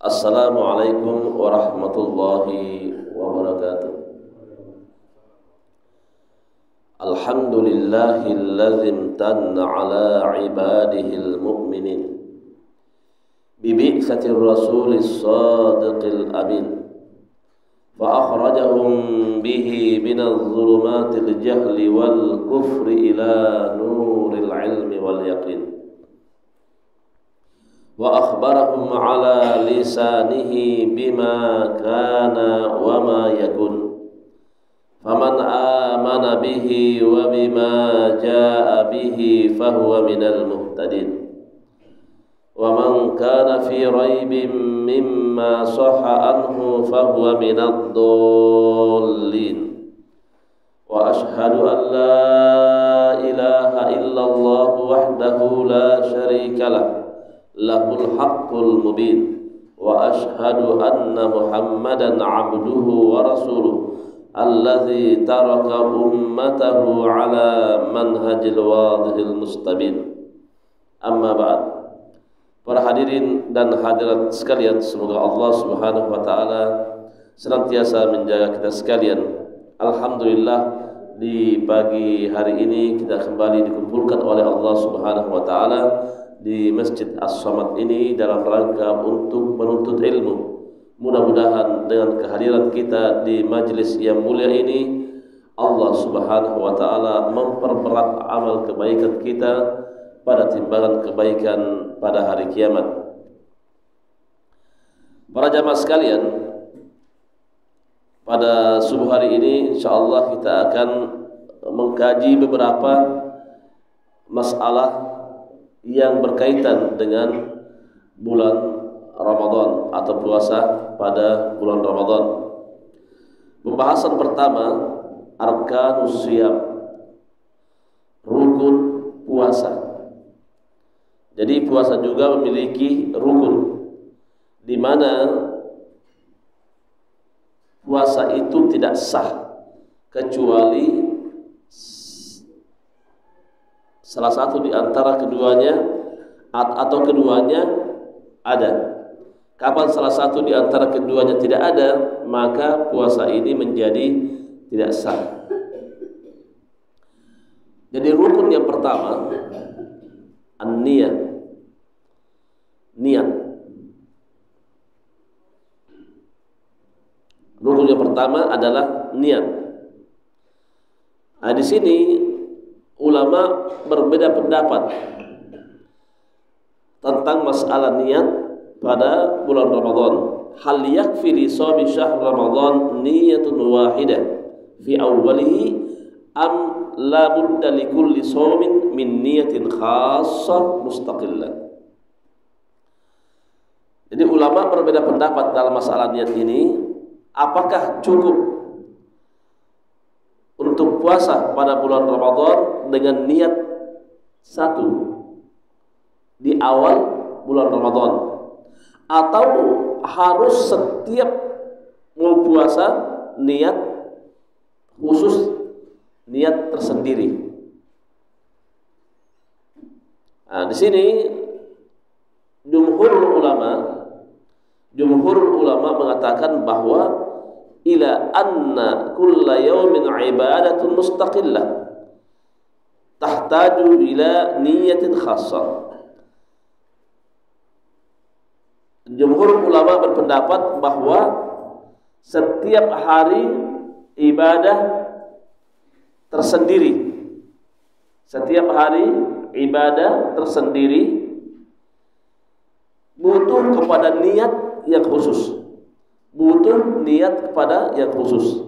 Assalamualaikum warahmatullahi wabarakatuh. Alhamdulillahilladzi imtanna ala ibadihil mu'minin bibi'tsatir rasulis sadiqil amin fa akhrajahum bihi minadh dhulumatil jahli wal kufri ila nuril ilmi wal yaqin wa akhbarahum ala lisanihi bima kana wa ma yakun faman amana bihi wa bima jaa bihi fahuwa minal muhtadin wa man kana fi raibin mimma sahha anhu fahuwa minad dallin wa ashhadu an la ilaha illallah wahdahu la syarika lah lahul haqqul mubin wa ashhadu anna muhammadan abduhu wa rasuluh alladzi taraka ummatahu ala manhajil wadhil mustabin. Amma ba'd. Para hadirin dan hadirat sekalian, semoga Allah Subhanahu wa taala senantiasa menjaga kita sekalian. Alhamdulillah, di pagi hari ini kita kembali dikumpulkan oleh Allah Subhanahu wa taala di Masjid As-Samad ini dalam rangka untuk menuntut ilmu. Mudah-mudahan dengan kehadiran kita di majlis yang mulia ini, Allah Subhanahu wa taala memperberat amal kebaikan kita pada timbangan kebaikan pada hari kiamat. Para jamaah sekalian, pada subuh hari ini insyaallah kita akan mengkaji beberapa masalah yang berkaitan dengan bulan Ramadan atau puasa pada bulan Ramadan. Pembahasan pertama, arkanus shiyam, rukun puasa. Jadi puasa juga memiliki rukun, di mana puasa itu tidak sah kecuali salah satu di antara keduanya atau keduanya ada. Kapan salah satu di antara keduanya tidak ada, maka puasa ini menjadi tidak sah. Jadi rukun yang pertama, an-niyat. Niat. Rukun yang pertama adalah niat. Nah, di sini ulama berbeda pendapat tentang masalah niat pada bulan Ramadan. Hal yakfi li shaumi syahr Ramadan niyatun wahidah fi awwalihi am la budda li kulli shaumin min niyatin khassah mustaqillah. Jadi ulama berbeda pendapat dalam masalah niat ini. Apakah cukup untuk puasa pada bulan Ramadan dengan niat satu di awal bulan Ramadan, atau harus setiap mau puasa niat khusus, niat tersendiri? Nah, di sini jumhur ulama mengatakan bahwa ila anna kulla yawmin ibadatun mustaqillah tahtaju ila niyatin khassah. Jumhur ulama berpendapat bahwa setiap hari ibadah tersendiri. Setiap hari ibadah tersendiri butuh kepada niat yang khusus. Butuh niat kepada yang khusus.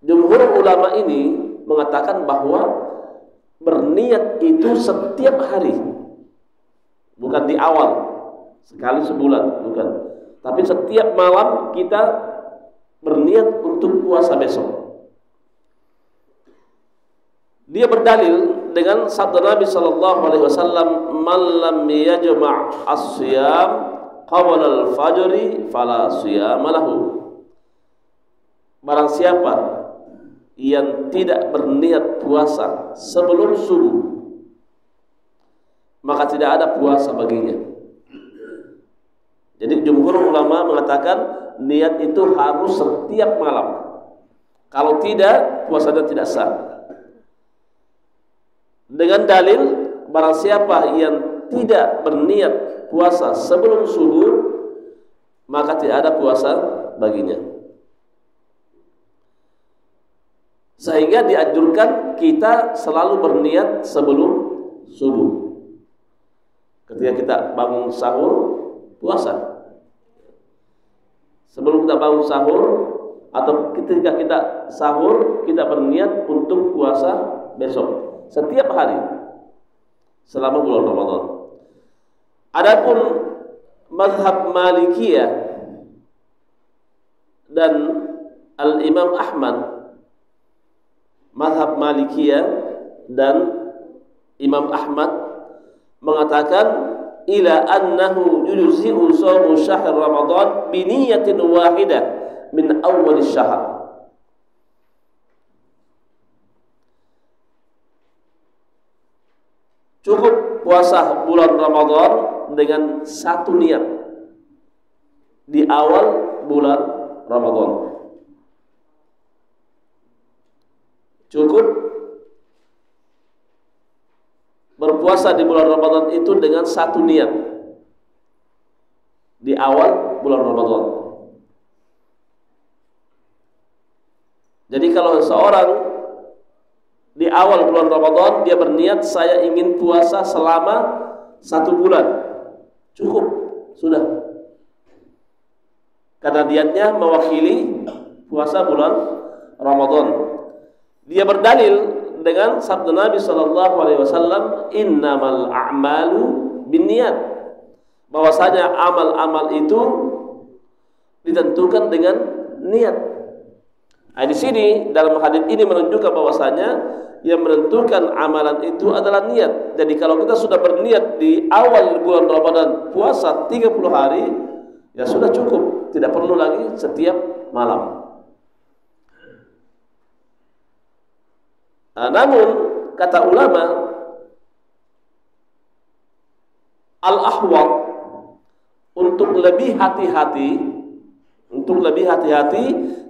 Jumhur ulama ini mengatakan bahwa berniat itu setiap hari, bukan di awal sekali sebulan, bukan, tapi setiap malam kita berniat untuk puasa besok. Dia berdalil dengan sabda Nabi sallallahu alaihi wasallam, "Man lam yajma' as-siyam qabla al-fajri fala siyama lahu." Barang siapa yang tidak berniat puasa sebelum subuh, maka tidak ada puasa baginya. Jadi jumhur ulama mengatakan niat itu harus setiap malam. Kalau tidak, puasanya tidak sah. Dengan dalil, barang siapa yang tidak berniat puasa sebelum subuh, maka tidak ada puasa baginya. Sehingga dianjurkan kita selalu berniat sebelum subuh. Ketika kita bangun sahur, puasa. Sebelum kita bangun sahur atau ketika kita sahur, kita berniat untuk puasa besok. Setiap hari selama bulan Ramadan. Adapun mazhab Malikiyah dan Al-Imam Ahmad, mazhab Malikiyah dan Imam Ahmad mengatakan ila annahu yujzi'u shaumu syahr Ramadan bi niyatin wahidah min awwal syahr. Cukup puasa bulan Ramadan dengan satu niat di awal bulan Ramadan. Cukup berpuasa di bulan Ramadan itu dengan satu niat di awal bulan Ramadan. Jadi kalau seorang di awal bulan Ramadan dia berniat saya ingin puasa selama 1 bulan, cukup, sudah. Karena niatnya mewakili puasa bulan Ramadan. Dia berdalil dengan sabda Nabi sallallahu alaihi wasallam, innamal a'malu binniyat. Bahwasanya amal-amal itu ditentukan dengan niat. Nah, di sini dalam hadis ini menunjukkan bahwasanya yang menentukan amalan itu adalah niat. Jadi kalau kita sudah berniat di awal bulan Ramadan puasa 30 hari, ya sudah cukup, tidak perlu lagi setiap malam. Nah, namun kata ulama al-ahwat, untuk lebih hati-hati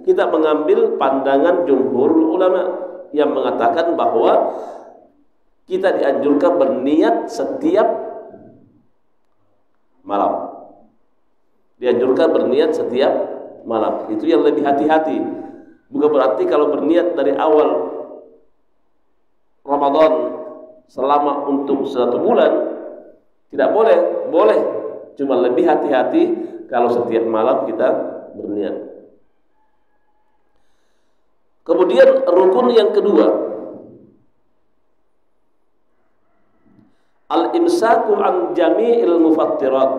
kita mengambil pandangan jumhur ulama yang mengatakan bahwa kita dianjurkan berniat setiap malam. Dianjurkan berniat setiap malam. Itu yang lebih hati-hati. Bukan berarti kalau berniat dari awal Ramadan selama untuk 1 bulan tidak boleh. Boleh, cuma lebih hati-hati kalau setiap malam kita berniat. Kemudian rukun yang kedua, al-imsaku an jami'il mufattirat,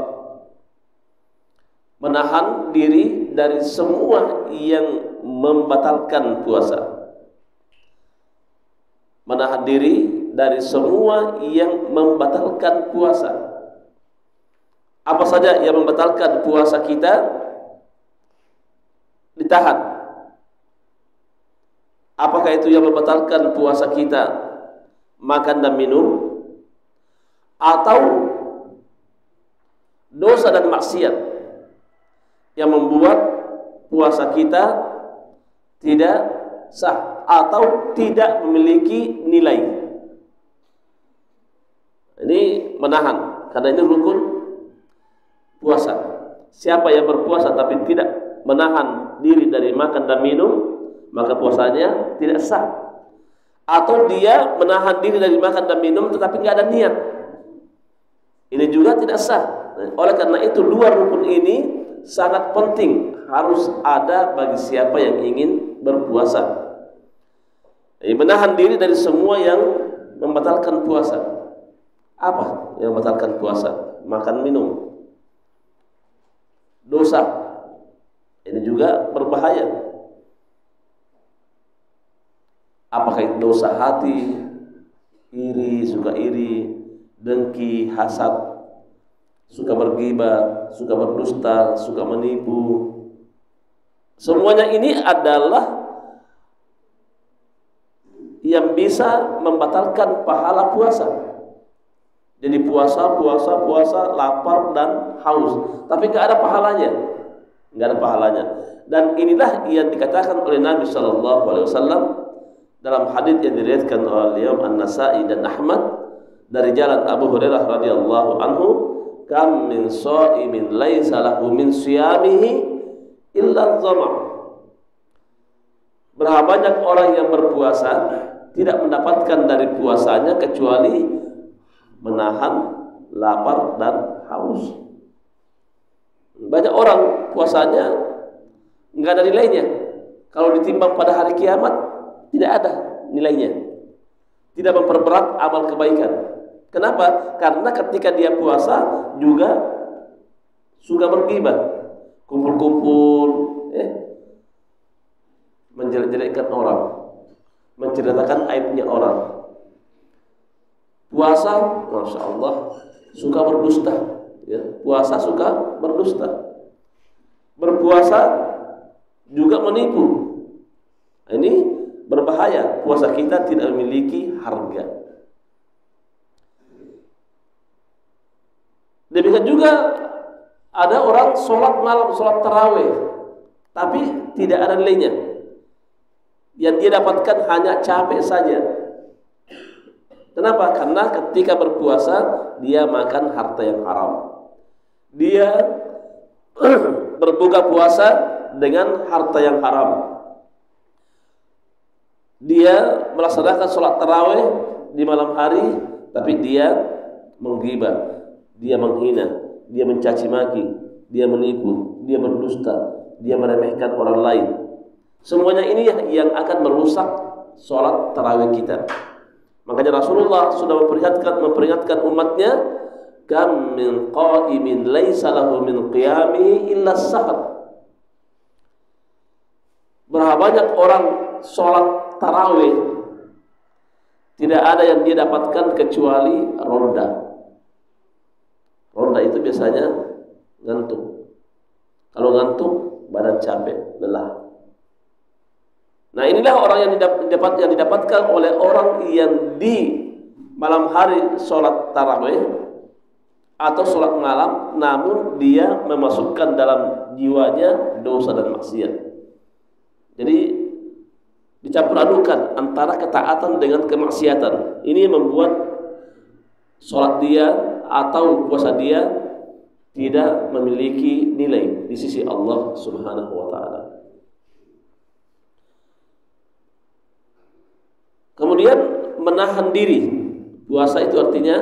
menahan diri dari semua yang membatalkan puasa. Menahan diri dari semua yang membatalkan puasa. Apa saja yang membatalkan puasa kita ditahan. Apakah itu yang membatalkan puasa kita? Makan dan minum, atau dosa dan maksiat yang membuat puasa kita tidak sah atau tidak memiliki nilai. Ini menahan, karena ini rukun puasa. Siapa yang berpuasa tapi tidak menahan diri dari makan dan minum, maka puasanya tidak sah. Atau dia menahan diri dari makan dan minum tetapi nggak ada niat, ini juga tidak sah. Oleh karena itu 2 rukun ini sangat penting, harus ada bagi siapa yang ingin berpuasa. Jadi menahan diri dari semua yang membatalkan puasa. Apa yang membatalkan puasa? Makan minum, dosa, ini juga berbahaya. Apakah itu dosa hati, iri, suka iri, dengki, hasad, suka berghibah, suka berdusta, suka menipu. Semuanya ini adalah yang bisa membatalkan pahala puasa. Jadi puasa, lapar dan haus, tapi nggak ada pahalanya, nggak ada pahalanya. Dan inilah yang dikatakan oleh Nabi Shallallahu Alaihi Wasallam dalam hadits yang diriwayatkan oleh Imam An-Nasa'i dan Ahmad dari jalan Abu Hurairah radhiyallahu anhu, kam min sha'imin laisa lahu min siyamihi illa dhama'. Berapa banyak orang yang berpuasa tidak mendapatkan dari puasanya kecuali menahan lapar dan haus. Banyak orang puasanya nggak ada nilainya. Kalau ditimbang pada hari kiamat tidak ada nilainya. Tidak memperberat amal kebaikan. Kenapa? Karena ketika dia puasa juga suka berghibah, kumpul-kumpul, menjelek-jelekkan orang, menceritakan aibnya orang. Puasa, masya Allah, suka berdusta. Ya, puasa suka berdusta. Berpuasa juga menipu. Ini berbahaya. Puasa kita tidak memiliki harga. Demikian juga ada orang sholat malam, sholat tarawih, tapi tidak ada nilainya. Yang dia dapatkan hanya capek saja. Kenapa? Karena ketika berpuasa dia makan harta yang haram. Dia berbuka puasa dengan harta yang haram. Dia melaksanakan sholat tarawih di malam hari, tapi dia menggibah, dia menghina, dia mencaci maki, dia menipu, dia berdusta, dia meremehkan orang lain. Semuanya ini yang akan merusak sholat tarawih kita. Makanya Rasulullah sudah memperingatkan umatnya, kam min qa'imin laisa lahu min qiyamihi illa sahar. Berapa banyak orang sholat tarawih tidak ada yang dia dapatkan kecuali ronda. Ronda itu biasanya ngantuk. Kalau ngantuk badan capek, lelah. Nah, inilah orang yang didapatkan oleh orang yang di malam hari sholat tarawih atau sholat malam, namun dia memasukkan dalam jiwanya dosa dan maksiat. Jadi dicampur adukan antara ketaatan dengan kemaksiatan. Ini membuat sholat dia atau puasa dia tidak memiliki nilai di sisi Allah Subhanahu wa Ta'ala. Kemudian menahan diri. Puasa itu artinya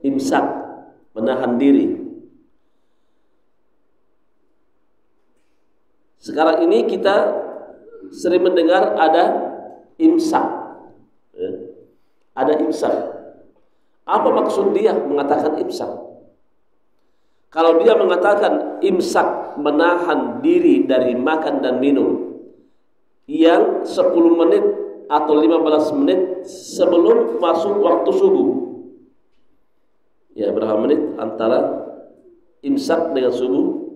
imsak, menahan diri. Sekarang ini kita sering mendengar ada imsak. Ada imsak. Apa maksud dia mengatakan imsak? Kalau dia mengatakan imsak, menahan diri dari makan dan minum yang 10 menit atau 15 menit sebelum masuk waktu subuh. Ya, berapa menit antara imsak dengan subuh?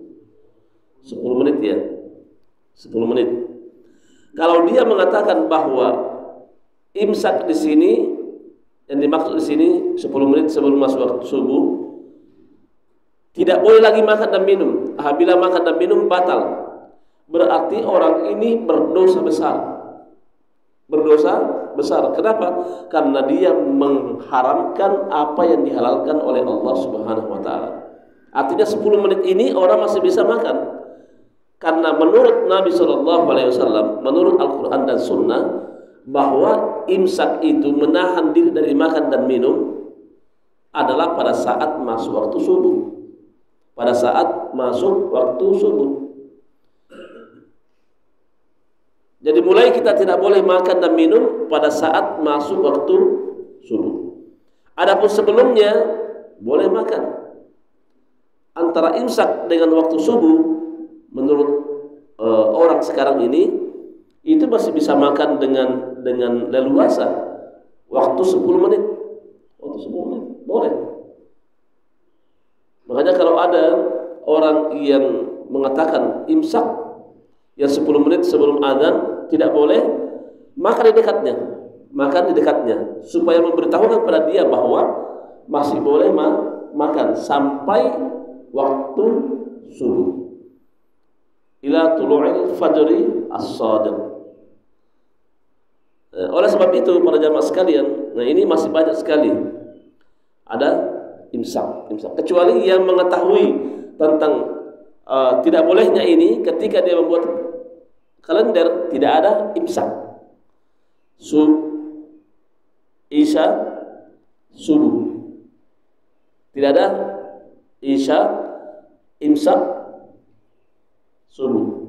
10 menit ya. 10 menit. Kalau dia mengatakan bahwa imsak di sini yang dimaksud di sini 10 menit sebelum masuk waktu subuh, tidak boleh lagi makan dan minum. Apabila makan dan minum batal, berarti orang ini berdosa besar. Berdosa besar. Kenapa? Karena dia mengharamkan apa yang dihalalkan oleh Allah Subhanahu wa Ta'ala. Artinya 10 menit ini orang masih bisa makan. Karena menurut Nabi SAW, menurut Al-Quran dan Sunnah, bahwa imsak itu menahan diri dari makan dan minum adalah pada saat masuk waktu subuh. Pada saat masuk waktu subuh. Jadi mulai kita tidak boleh makan dan minum pada saat masuk waktu subuh. Adapun sebelumnya boleh makan. Antara imsak dengan waktu subuh, menurut orang sekarang ini itu masih bisa makan dengan leluasa. Waktu 10 menit. Waktu 10 menit boleh. Makanya kalau ada orang yang mengatakan imsak yang 10 menit sebelum azan tidak boleh, makan di dekatnya, supaya memberitahukan kepada dia bahwa masih boleh makan sampai waktu subuh. Ila tulu'il fajri as-shadiq. Oleh sebab itu para jamaah sekalian, nah ini masih banyak sekali ada imsak. Kecuali yang mengetahui tentang tidak bolehnya ini, ketika dia membuat kalender tidak ada imsak. Isya subuh. Tidak ada isya, imsak, subuh.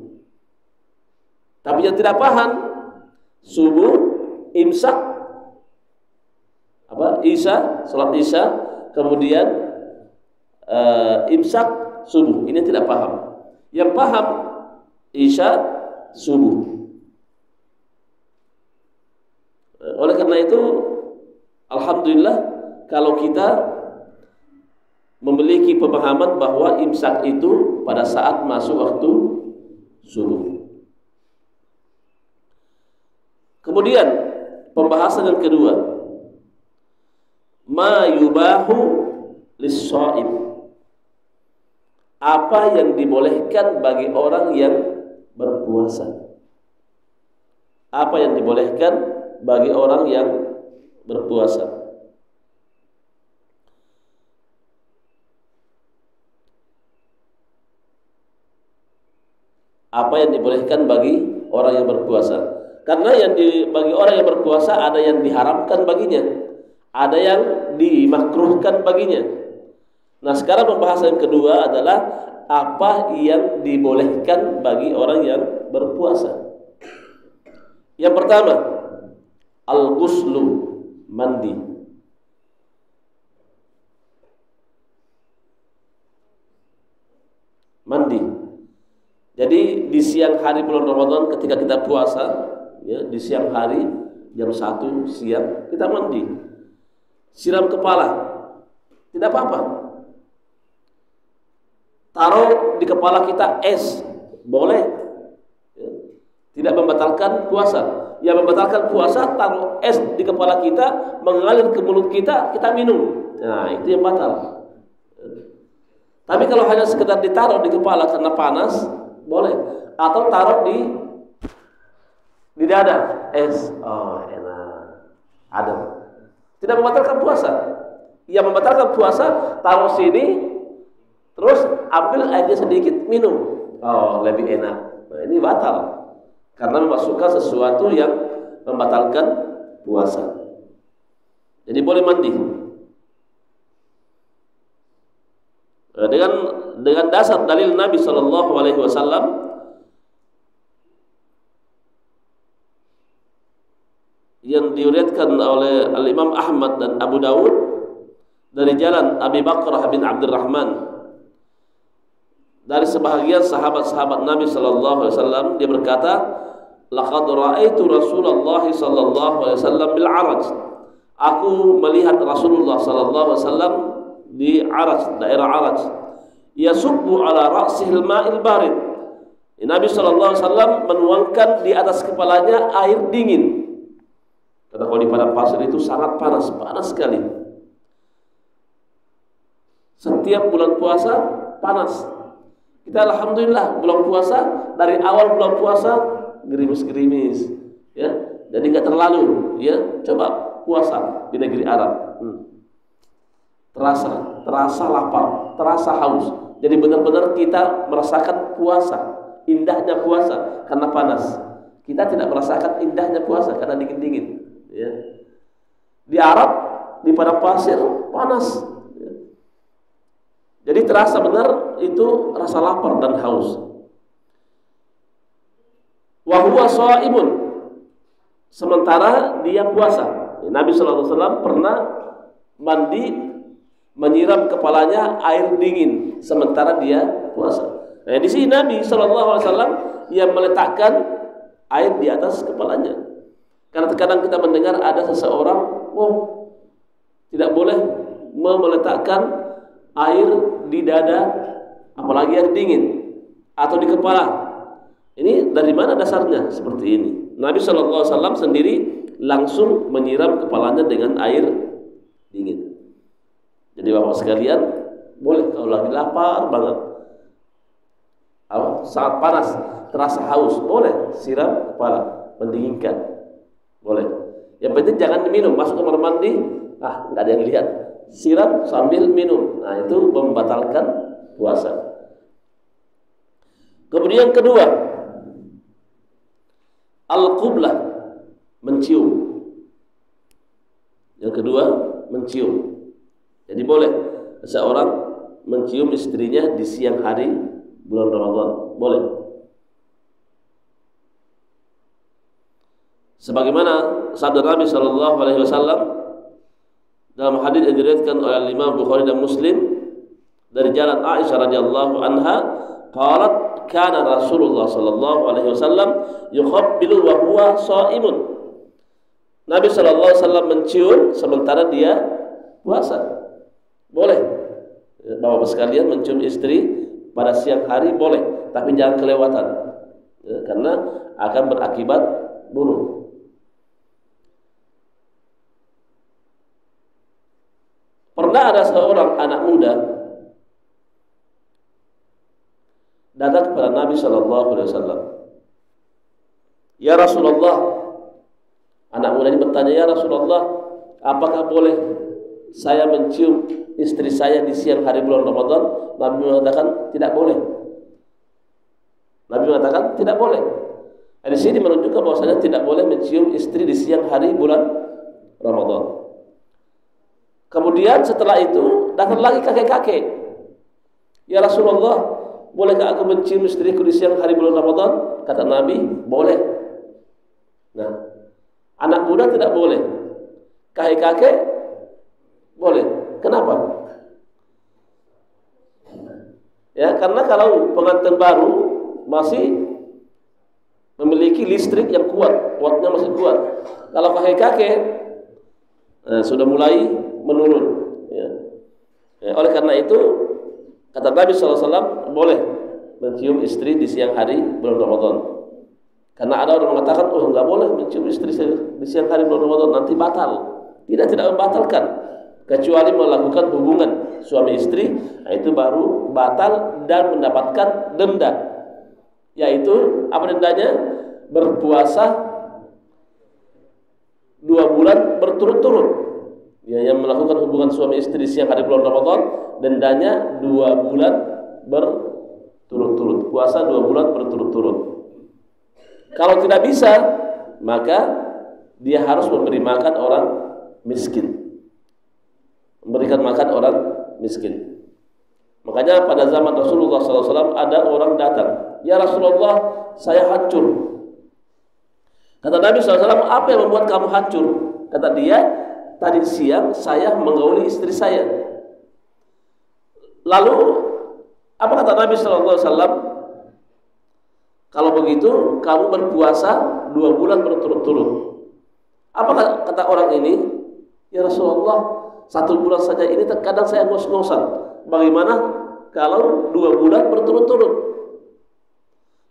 Tapi yang tidak paham subuh, imsak, isya, salat isya, kemudian imsak, subuh. Ini tidak paham. Yang paham isya, subuh. Oleh karena itu, alhamdulillah kalau kita memiliki pemahaman bahwa imsak itu pada saat masuk waktu subuh. Kemudian pembahasan yang kedua, ma yubahu lis-shaim. Apa yang dibolehkan bagi orang yang berpuasa? Apa yang dibolehkan bagi orang yang berpuasa? Apa yang dibolehkan bagi orang yang berpuasa? Karena bagi orang yang berpuasa ada yang diharamkan baginya, ada yang dimakruhkan baginya. Nah, sekarang pembahasan yang kedua adalah apa yang dibolehkan bagi orang yang berpuasa. Yang pertama, al-ghuslu, mandi. Mandi. Jadi di siang hari bulan Ramadan ketika kita puasa, ya, di siang hari jam 1 siang kita mandi. Siram kepala. Tidak apa-apa. Taruh di kepala kita es, boleh. Ya. Tidak membatalkan puasa. Yang membatalkan puasa, taruh es di kepala kita, mengalir ke mulut kita, kita minum. Nah, itu yang batal. Tapi kalau hanya sekedar ditaruh di kepala karena panas, boleh. Atau taruh di dada, es, oh enak, adem. Tidak membatalkan puasa. Yang membatalkan puasa, taruh sini, terus ambil airnya sedikit, minum. Oh, lebih enak. Nah, ini batal. Karena memasukkan sesuatu yang membatalkan puasa. Jadi boleh mandi. Dengan dasar dalil Nabi Shallallahu Alaihi Wasallam yang diriwayatkan oleh Al Imam Ahmad dan Abu Dawud dari jalan Abi Bakrah bin Abdurrahman dari sebahagian sahabat-sahabat Nabi Shallallahu Alaihi Wasallam, dia berkata, laqad ra'aitu Rasulullah Shallallahu Alaihi Wasallam bil araj. Aku melihat Rasulullah Shallallahu Alaihi Wasallam di Araj, daerah Araj. Yasubbu ala ra'sihil ma'il barid. Nabi sallallahu alaihi wasallam menuangkan di atas kepalanya air dingin. Karena kalau di padang pasir itu sangat panas sekali. Setiap bulan puasa panas. Kita alhamdulillah bulan puasa, dari awal bulan puasa gerimis-gerimis, ya. Jadi enggak terlalu, ya. Coba puasa di negeri Arab. Terasa lapar, terasa haus. Jadi benar-benar kita merasakan puasa, indahnya puasa karena panas. Kita tidak merasakan indahnya puasa karena dingin-dingin. Ya. Di Arab, di padang pasir panas. Ya. Jadi terasa benar itu rasa lapar dan haus. Wa huwa shaimun. Sementara dia puasa. Nabi sallallahu alaihi wasallam pernah mandi, menyiram kepalanya air dingin sementara dia puasa. Nah, di sini Nabi Shallallahu Alaihi Wasallam yang meletakkan air di atas kepalanya. Karena terkadang kita mendengar ada seseorang, tidak boleh meletakkan air di dada, apalagi air dingin, atau di kepala. Ini dari mana dasarnya seperti ini? Nabi Shallallahu Alaihi Wasallam sendiri langsung menyiram kepalanya dengan air dingin. Jadi bapak sekalian, boleh kalau lagi lapar banget, sangat panas, terasa haus, boleh siram kepala, mendinginkan, boleh. Yang penting jangan diminum, masuk kamar mandi, nggak ada yang lihat, siram sambil minum. Nah itu membatalkan puasa. Kemudian kedua, al-qublah, mencium. Yang kedua, mencium. Jadi boleh seseorang mencium istrinya di siang hari bulan Ramadan, boleh. Sebagaimana sabda Nabi sallallahu alaihi wasallam dalam hadis yang diriwayatkan oleh Imam Bukhari dan Muslim dari jalan Aisyah radhiyallahu anha, qalat kana Rasulullah sallallahu alaihi wasallam yuqabbilu wa huwa shaimun. Nabi sallallahu alaihi wasallam mencium sementara dia puasa. Boleh. Bapak sekalian mencium istri pada siang hari boleh, tapi jangan kelewatan. Karena akan berakibat buruk. Pernah ada seorang anak muda datang kepada Nabi sallallahu alaihi wasallam. Ya Rasulullah, anak muda ini bertanya, ya Rasulullah, apakah boleh saya mencium istri saya di siang hari bulan Ramadan? Nabi mengatakan tidak boleh. Nabi mengatakan tidak boleh. Di sini menunjukkan bahwasanya tidak boleh mencium istri di siang hari bulan Ramadan. Kemudian setelah itu datang lagi kakek-kakek. Ya Rasulullah, bolehkah aku mencium istriku di siang hari bulan Ramadan? Kata Nabi, boleh. Nah, anak muda tidak boleh, kakek-kakek boleh. Kenapa? Ya, karena kalau pengantin baru masih memiliki listrik yang kuat, wattnya masih kuat. Kalau kakek-kakek sudah mulai menurun. Ya. Oleh karena itu, kata Nabi SAW, boleh mencium istri di siang hari bulan Ramadan. Karena ada orang mengatakan, nggak boleh mencium istri di siang hari bulan Ramadan, nanti batal. Tidak membatalkan, kecuali melakukan hubungan suami istri, itu baru batal dan mendapatkan denda. Yaitu apa dendanya? Berpuasa 2 bulan berturut-turut. Yang melakukan hubungan suami istri di siang hari bulan Ramadan, dendanya 2 bulan berturut-turut. Puasa 2 bulan berturut-turut. Kalau tidak bisa, maka dia harus memberi makan orang miskin. Memberikan makan orang miskin. Makanya pada zaman Rasulullah SAW ada orang datang, ya Rasulullah, saya hancur. Kata Nabi SAW, apa yang membuat kamu hancur? Kata dia, tadi siang saya menggauli istri saya. Lalu apa kata Nabi SAW? Kalau begitu kamu berpuasa 2 bulan berturut-turut. Apa kata orang ini? Ya Rasulullah, 1 bulan saja ini terkadang saya ngos-ngosan. Bagaimana kalau 2 bulan berturut-turut?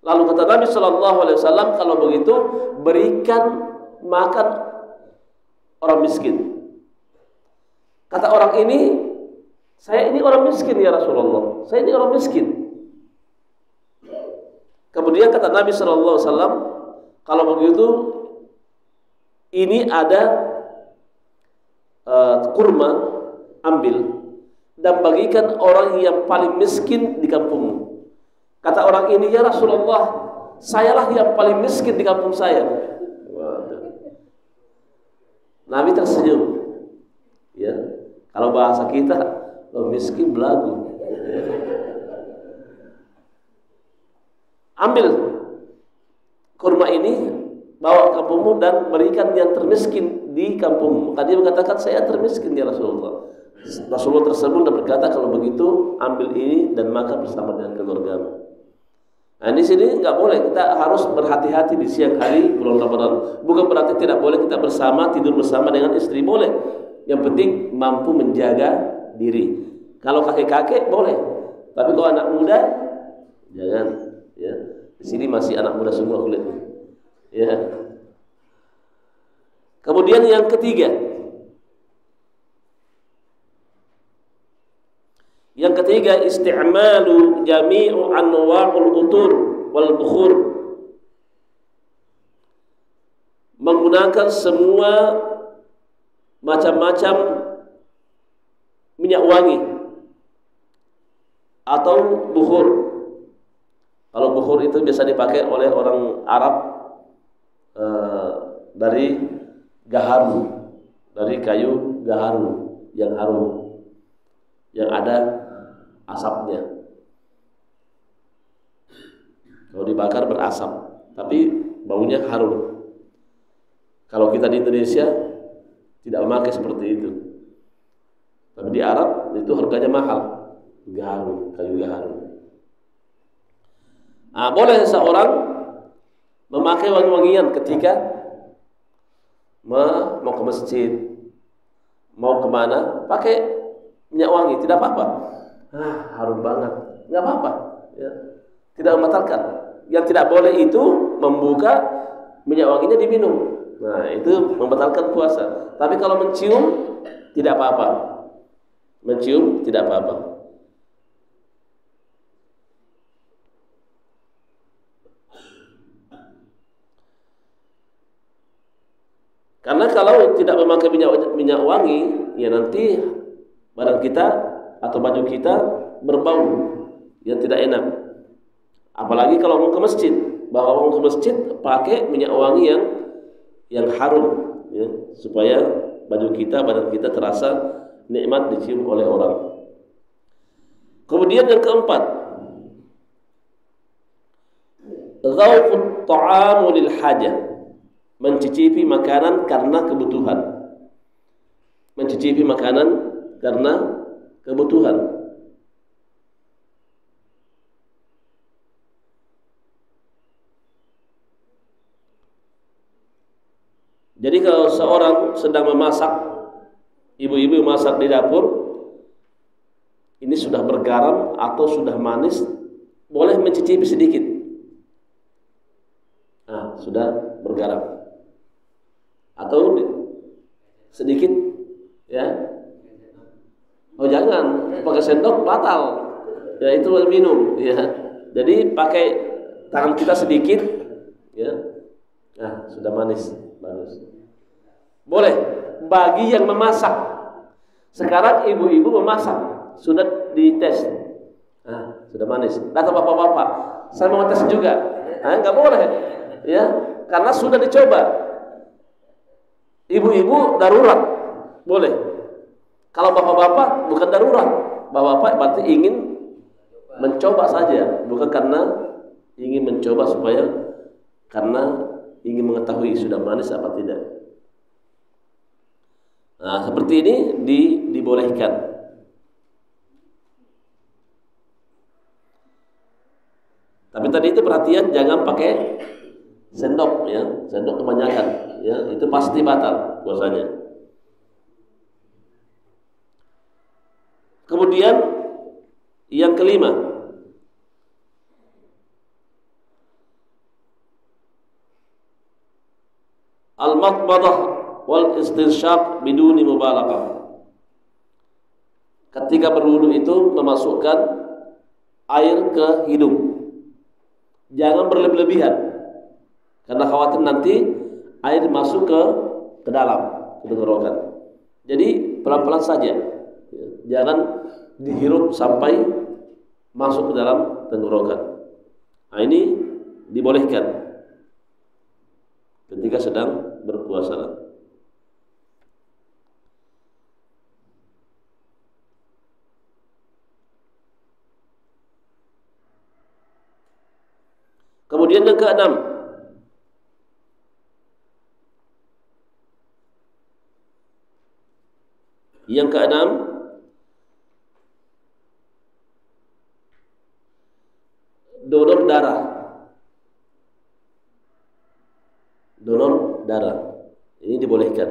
Lalu kata Nabi SAW, kalau begitu berikan makan orang miskin. Kata orang ini, saya ini orang miskin ya Rasulullah. Saya ini orang miskin. Kemudian kata Nabi SAW, kalau begitu ini ada kurma, ambil dan bagikan orang yang paling miskin di kampungmu. Kata orang ini, ya Rasulullah, sayalah yang paling miskin di kampung saya. Nabi tersenyum. Ya, kalau bahasa kita, miskin belagu. Ambil kurma ini, bawa ke kampungmu dan berikan yang termiskin di kampungmu. Maka dia mengatakan, saya termiskin ya Rasulullah. Rasulullah tersebut dan berkata, kalau begitu ambil ini dan makan bersama dengan keluargamu. Nah, di sini nggak boleh, kita harus berhati-hati di siang hari bulan Ramadan. Bukan berarti tidak boleh kita bersama, tidur bersama dengan istri, boleh. Yang penting mampu menjaga diri. Kalau kakek-kakek boleh, tapi kalau anak muda jangan. Ya, di sini masih anak muda semua kulitnya. Ya. Kemudian yang ketiga, Yang ketiga, isti'malu jami'u anwa'ul utur wal bukhur. Menggunakan semua macam-macam minyak wangi atau bukhur. Kalau bukhur itu biasa dipakai oleh orang Arab dari gaharu, dari kayu gaharu yang harum, yang ada asapnya. Kalau dibakar berasap, tapi baunya harum. Kalau kita di Indonesia tidak memakai seperti itu, tapi di Arab itu harganya mahal, gaharu, kayu gaharu. Nah, boleh seorang memakai wangi-wangian ketika mau ke masjid, mau kemana, pakai minyak wangi, tidak apa-apa. Harum banget, nggak apa-apa, ya. Tidak membatalkan. Yang tidak boleh itu membuka minyak wanginya diminum. Nah, itu membatalkan puasa. Tapi kalau mencium tidak apa-apa. Mencium tidak apa-apa. Karena kalau tidak memakai minyak wangi, ya nanti badan kita atau baju kita berbau yang tidak enak. Apalagi kalau mau ke masjid, bawa ke masjid pakai minyak wangi yang harum, ya, supaya baju kita, badan kita terasa nikmat dicium oleh orang. Kemudian yang keempat, ghauqut ta'amu lil hajah, mencicipi makanan karena kebutuhan. Mencicipi makanan karena kebutuhan. Jadi kalau seorang sedang memasak, ibu-ibu masak di dapur, ini sudah bergaram atau sudah manis, boleh mencicipi sedikit. Nah, sudah bergaram. Atau sedikit, ya. Oh jangan, pakai sendok batal. Ya itu minum, ya. Jadi pakai tangan kita sedikit, ya. Nah, sudah manis, bagus. Boleh bagi yang memasak. Sekarang ibu-ibu memasak, sudah dites. Nah, sudah manis. Kata bapak-bapak, saya mau tes juga. Nah, nggak boleh, ya, karena sudah dicoba. Ibu-ibu darurat, boleh. Kalau bapak-bapak bukan darurat, bapak-bapak berarti ingin mencoba saja, bukan karena ingin mencoba karena ingin mengetahui sudah manis apa tidak. Nah, seperti ini dibolehkan. Tapi tadi itu perhatian, jangan pakai sendok, ya, sendok kebanyakan, ya, itu pasti batal puasanya. Kemudian yang kelima, al-madmadah wal istinsyaq biduni mubalaghah. Ketika berwudu itu memasukkan air ke hidung. Jangan berlebih-lebihan. Karena khawatir nanti air masuk ke dalam, ke tenggorokan. Jadi pelan-pelan saja. Jangan dihirup sampai masuk ke dalam tenggorokan. Nah, ini dibolehkan ketika sedang berpuasa. Kemudian yang keenam, donor darah. Donor darah ini dibolehkan.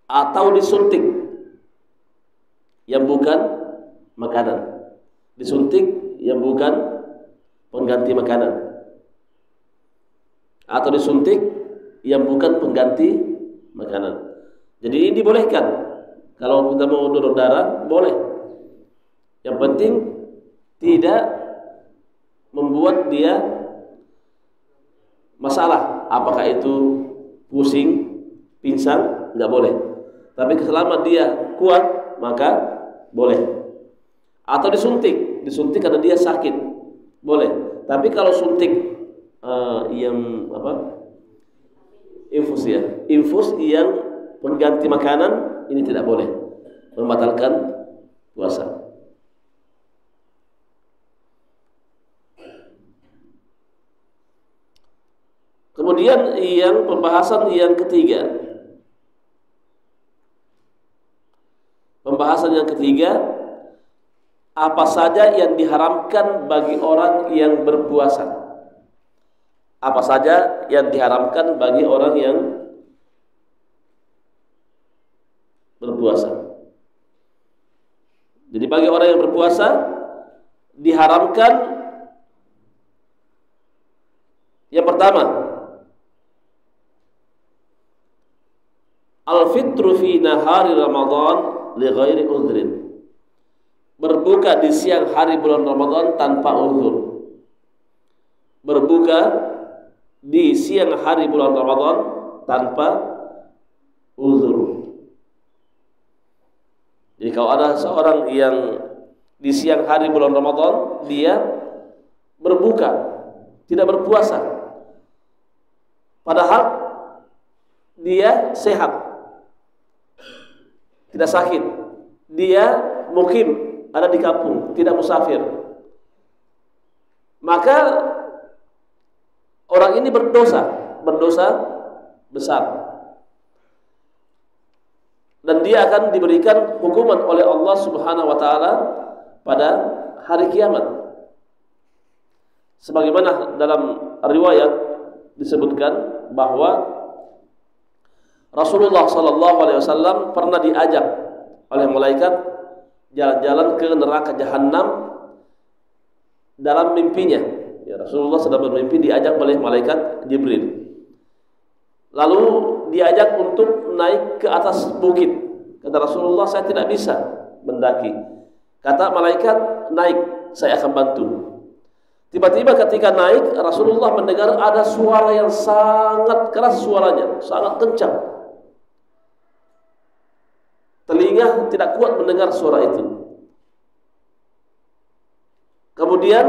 Atau disuntik yang bukan makanan. Disuntik yang bukan pengganti makanan. Atau disuntik yang bukan pengganti makanan. Jadi ini dibolehkan. Kalau kita mau donor darah, boleh. Yang penting tidak membuat dia masalah. Apakah itu pusing, pingsan, nggak boleh. Tapi selama dia kuat, maka boleh. Atau disuntik karena dia sakit, boleh. Tapi kalau suntik yang infus ya, infus yang pengganti makanan, ini tidak boleh, membatalkan puasa. Kemudian pembahasan yang ketiga. Pembahasan yang ketiga, apa saja yang diharamkan bagi orang yang berpuasa. Apa saja yang diharamkan bagi orang yang berpuasa. Jadi bagi orang yang berpuasa diharamkan yang pertama, al-fitru fi nahari Ramadan li ghairi udhrin. Berbuka di siang hari bulan Ramadan tanpa uzur. Berbuka di siang hari bulan Ramadan tanpa uzur. Jadi kalau ada seorang yang di siang hari bulan Ramadan dia berbuka, tidak berpuasa, padahal dia sehat, tidak sakit, dia mukim, ada di kampung, tidak musafir, maka orang ini berdosa besar, dan dia akan diberikan hukuman oleh Allah Subhanahu wa taala pada hari kiamat. Sebagaimana dalam riwayat disebutkan bahwa Rasulullah sallallahu alaihi wasallam pernah diajak oleh malaikat jalan-jalan ke neraka jahanam dalam mimpinya. Ya, Rasulullah sedang bermimpi diajak oleh malaikat Jibril. Lalu diajak untuk naik ke atas bukit. Kata Rasulullah, saya tidak bisa mendaki. Kata malaikat, naik, saya akan bantu. Tiba-tiba ketika naik, Rasulullah mendengar ada suara yang sangat keras, suaranya sangat kencang. Telinga tidak kuat mendengar suara itu. Kemudian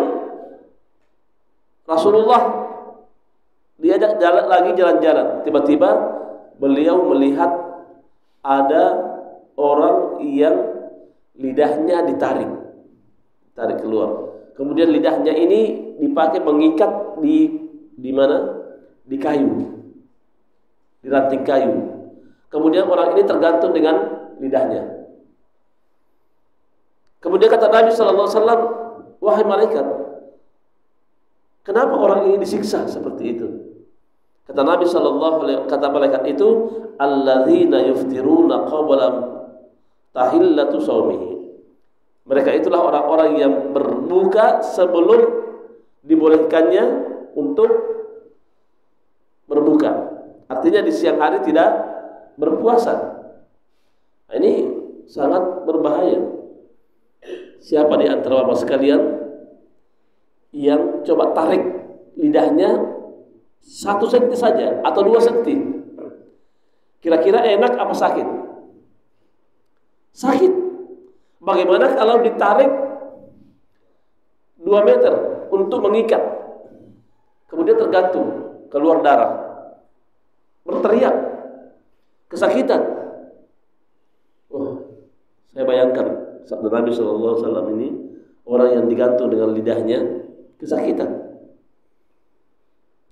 Rasulullah diajak jalan-jalan. Tiba-tiba beliau melihat ada orang yang lidahnya ditarik keluar. Kemudian lidahnya ini dipakai mengikat di mana? Di kayu, di ranting kayu. Kemudian orang ini tergantung dengan lidahnya. Kemudian kata Nabi sallallahu alaihi wasallam, wahai malaikat, kenapa orang ini disiksa seperti itu? Kata Nabi kata malaikat itu, alladzina yuftiruna qabla tahillatu shaumihi. Mereka itulah orang-orang yang berbuka sebelum dibolehkannya untuk berbuka. Artinya di siang hari tidak berpuasa. Ini sangat berbahaya. Siapa di antara bapak sekalian yang coba tarik lidahnya 1 senti saja atau 2 senti, kira-kira enak apa sakit? Sakit. Bagaimana kalau ditarik 2 meter untuk mengikat, kemudian tergantung, keluar darah, berteriak, kesakitan. Saya bayangkan sabda Nabi sallallahu alaihi wasallam ini, orang yang digantung dengan lidahnya kesakitan.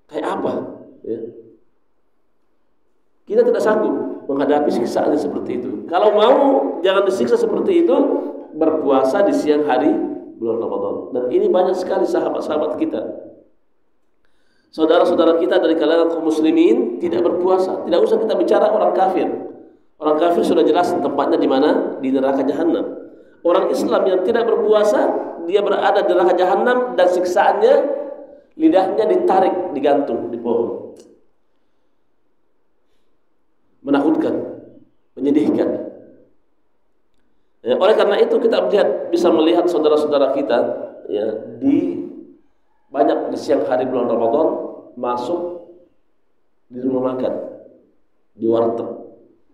Kayak apa? Ya. Kita tidak sanggup menghadapi siksaan seperti itu. Kalau mau jangan disiksa seperti itu, berpuasa di siang hari bulan Ramadan. Dan ini banyak sekali sahabat-sahabat kita, saudara-saudara kita dari kalangan kaum muslimin tidak berpuasa. Tidak usah kita bicara orang kafir. Orang kafir sudah jelas tempatnya di mana? Di neraka jahanam. Orang Islam yang tidak berpuasa, dia berada di neraka jahanam dan siksaannya lidahnya ditarik, digantung di pohon. menakutkan, menyedihkan. Ya, oleh karena itu kita bisa melihat saudara-saudara kita ya di banyak di siang hari bulan Ramadan masuk di rumah makan, di warteg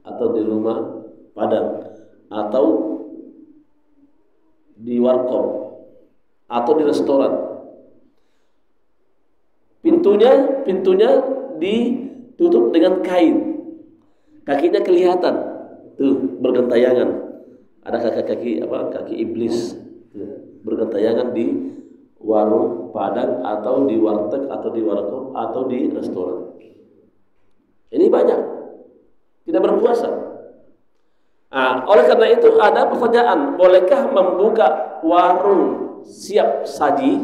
atau di rumah padang atau di warkop atau di restoran. Pintunya ditutup dengan kain. Kakinya kelihatan tuh bergentayangan. Ada kaki iblis bergentayangan di warung padang atau di warteg atau di warkop atau di restoran. Ini banyak tidak berpuasa. Nah, oleh karena itu ada pertanyaan, bolehkah membuka warung siap saji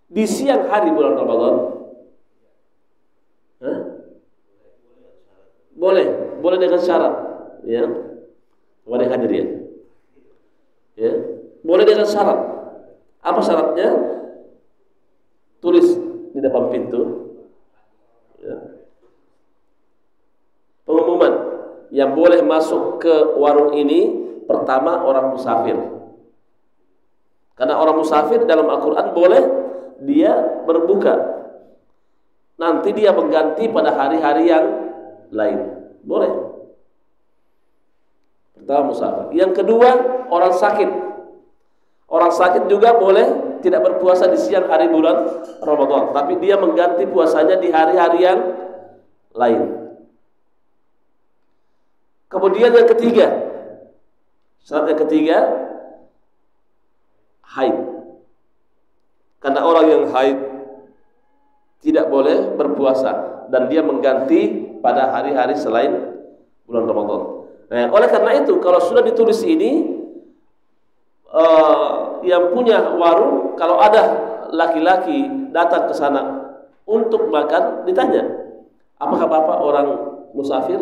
di siang hari bulan Ramadan? Boleh dengan syarat, ya. Boleh hadirin. Ya, boleh dengan syarat. Apa syaratnya? Tulis di depan pintu. Ya. Pengumuman yang boleh masuk ke warung ini pertama orang musafir. Karena orang musafir dalam Al-Quran boleh dia berbuka. Nanti dia mengganti pada hari-hari yang lain. Boleh. Pertama musafir. Yang kedua orang sakit. Orang sakit juga boleh tidak berpuasa di siang hari bulan Ramadan, tapi dia mengganti puasanya di hari-hari yang lain. Kemudian yang ketiga, syarat yang ketiga, haid. Karena orang yang haid tidak boleh berpuasa dan dia mengganti pada hari-hari selain bulan Ramadan. Nah, oleh karena itu kalau sudah ditulis ini, yang punya warung kalau ada laki-laki datang ke sana untuk makan, ditanya, apakah bapak orang musafir?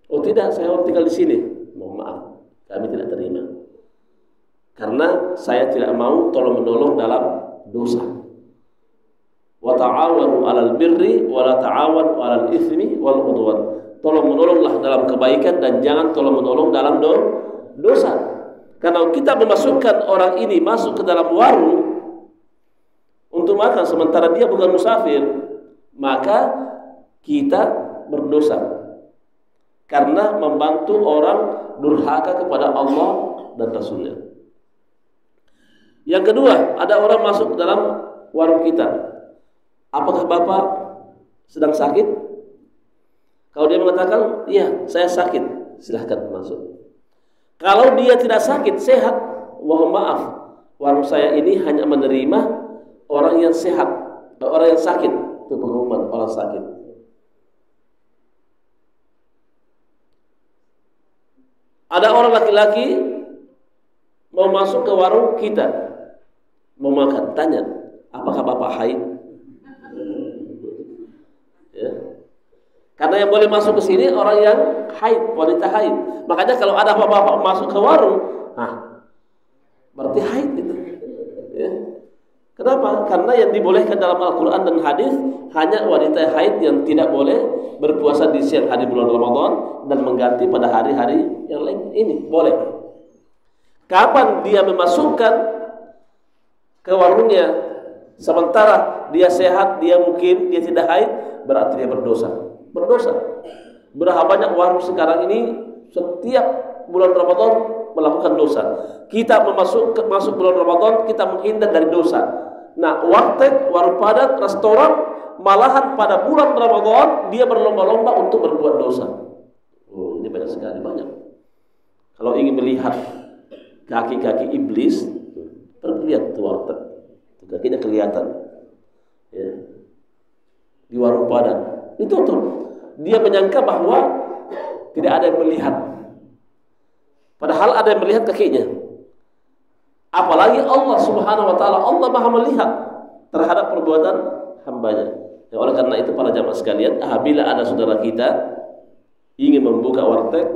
Oh tidak, saya orang tinggal di sini. Mohon maaf, kami tidak terima. Karena saya tidak mau tolong menolong dalam dosa. Wa ta'awanu 'alal birri wa la ta'awanu 'alal itsmi wal 'udwan. Tolong menolonglah dalam kebaikan dan jangan tolong menolong dalam dosa. Karena kita memasukkan orang ini masuk ke dalam warung untuk makan sementara dia bukan musafir, maka kita berdosa karena membantu orang durhaka kepada Allah dan Rasulnya. Yang kedua, ada orang masuk ke dalam warung kita. Apakah bapak sedang sakit? Kalau dia mengatakan, iya saya sakit, silahkan masuk. Kalau dia tidak sakit, sehat, mohon maaf, warung saya ini hanya menerima orang yang sehat, orang yang sakit. Itu pengumuman orang sakit. Ada orang laki-laki mau masuk ke warung kita, mau makan, tanya, apakah bapak haid? Ya. Karena yang boleh masuk ke sini orang yang haid, wanita haid. Makanya kalau ada bapak-bapak masuk ke warung, berarti haid itu. Ya. Kenapa? Karena yang dibolehkan dalam Al-Quran dan hadis hanya wanita haid yang tidak boleh berpuasa di siang hari bulan Ramadan dan mengganti pada hari-hari yang lain. Ini boleh. Kapan dia memasukkan ke warungnya sementara dia sehat, dia dia tidak haid, berarti dia berdosa. Berapa banyak warung sekarang ini setiap bulan Ramadan melakukan dosa. Kita masuk bulan Ramadan, kita menghindar dari dosa. Nah, warteg, warung padang, restoran, malahan pada bulan Ramadan dia berlomba-lomba untuk berbuat dosa. Oh, ini banyak sekali, banyak. Kalau ingin melihat kaki-kaki iblis, pergi lihat tuh warteg, kakinya kelihatan. Ya. Di warung padang itu tuh dia menyangka bahwa tidak ada yang melihat, padahal ada yang melihat kakinya. Apalagi Allah Subhanahu wa taala, Allah Maha melihat terhadap perbuatan hambanya. Ya, oleh karena itu para jamaah sekalian, apabila ada saudara kita ingin membuka warteg,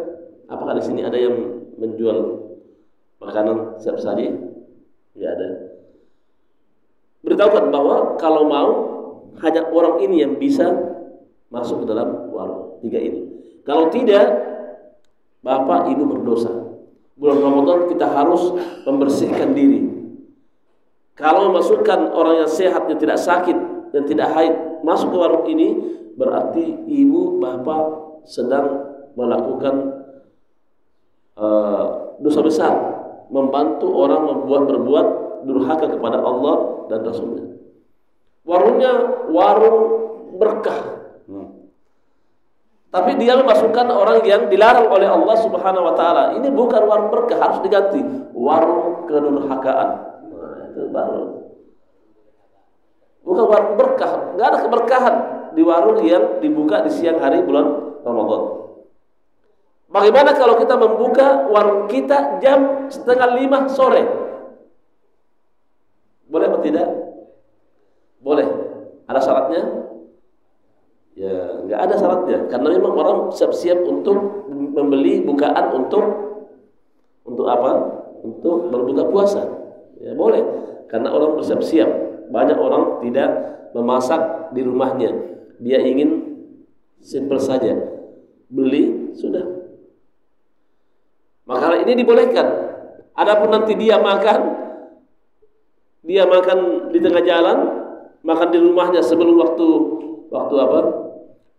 apakah di sini ada yang menjual makanan siap saji? Tidak ada. Beritahukan bahwa kalau mau hanya orang ini yang bisa masuk ke dalam warung. 3 ini. Kalau tidak, bapak ibu berdosa. Bulan Ramadan kita harus membersihkan diri. Kalau memasukkan orang yang sehat, yang tidak sakit, yang tidak haid masuk ke warung ini, berarti ibu bapak sedang melakukan dosa besar, membantu orang berbuat durhaka kepada Allah dan Rasulnya. Warungnya warung berkah, tapi dia memasukkan orang yang dilarang oleh Allah Subhanahu wa taala. Ini bukan warung berkah, harus diganti warung kedurhakaan. Itu baru. Bukan warung berkah, enggak ada keberkahan di warung yang dibuka di siang hari bulan Ramadan. Bagaimana kalau kita membuka warung kita jam 4:30 sore? Boleh atau tidak? Boleh. Ada syaratnya? Ya, nggak ada syaratnya. Karena memang orang siap-siap untuk membeli bukaan untuk apa? Untuk berbuka puasa. Ya, boleh. Karena orang bersiap-siap. Banyak orang tidak memasak di rumahnya. Dia ingin simple saja. Beli, sudah. Maka ini dibolehkan. Adapun nanti dia makan di tengah jalan, makan di rumahnya sebelum waktu apa?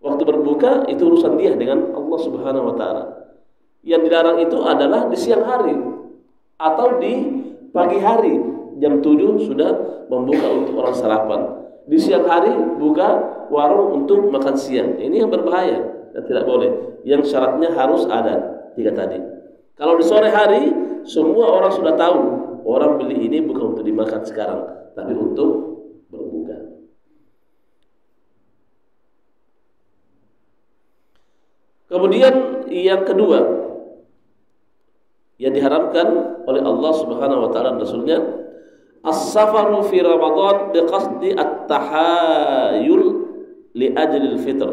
Waktu berbuka, itu urusan dia dengan Allah Subhanahu wa taala. Yang dilarang itu adalah di siang hari atau di pagi hari. Jam 7 sudah membuka untuk orang sarapan. Di siang hari buka warung untuk makan siang. Ini yang berbahaya dan tidak boleh. Yang syaratnya harus ada 3 tadi. Kalau di sore hari, semua orang sudah tahu, orang beli ini bukan untuk dimakan sekarang, tapi untuk berbuka. Kemudian yang kedua, yang diharamkan oleh Allah Subhanahu wa taala dan Rasulnya, as-safaru fi Ramadan biqasdi at-tahayul li ajli al-fitr.